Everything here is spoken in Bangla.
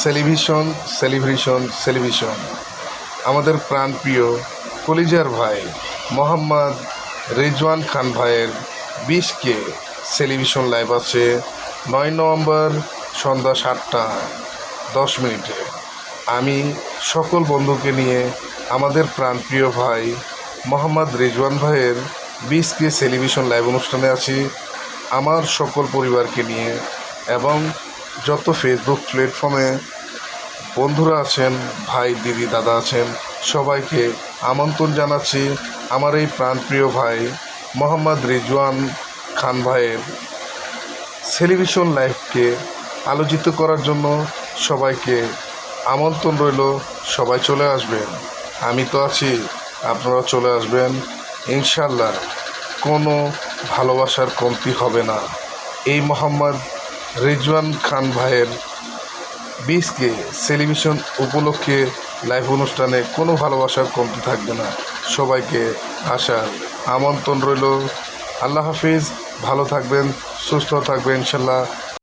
সেলিব্রেশন আমাদের প্রাণপ্রিয় কলিজার ভাই মোহাম্মদ রিজওয়ান খান ভাইয়ের 20K সেলিব্রেশন লাইভ আছে 9 নভেম্বর সন্ধ্যা 7টা 10 মিনিটে। আমি সকল বন্ধুকে নিয়ে আমাদের প্রাণপ্রিয় ভাই মোহাম্মদ রিজওয়ান ভাইয়ের 20K সেলিব্রেশন লাইভ অনুষ্ঠানে আছি আমার সকল পরিবারকে নিয়ে, এবং যত ফেসবুক প্ল্যাটফর্মে বন্ধুরা আছেন, ভাই দিদি দাদা আছেন, সবাইকে আমন্ত্রণ জানাচ্ছি আমার এই প্রাণপ্রিয় ভাই মোহাম্মদ রিজওয়ান খান ভাইয়ের সেলিব্রেশন লাইভকে আলোচিত করার জন্য। সবাইকে আমন্ত্রণ রইল, সবাই চলে আসবেন। আমি তো আছি, আপনারা চলে আসবেন ইনশাল্লাহ। কোনো ভালোবাসার কমতি হবে না। এই মোহাম্মদ রিজওয়ান খান ভাইয়ের 20K সেলিব্রেশন উপলক্ষে লাইভ অনুষ্ঠানে কোনো ভালোবাসার কমতি থাকবে না। সবাইকে আসার আমন্ত্রণ রইল। আল্লাহ হাফিজ, ভালো থাকবেন, সুস্থ থাকবেন ইনশাল্লাহ।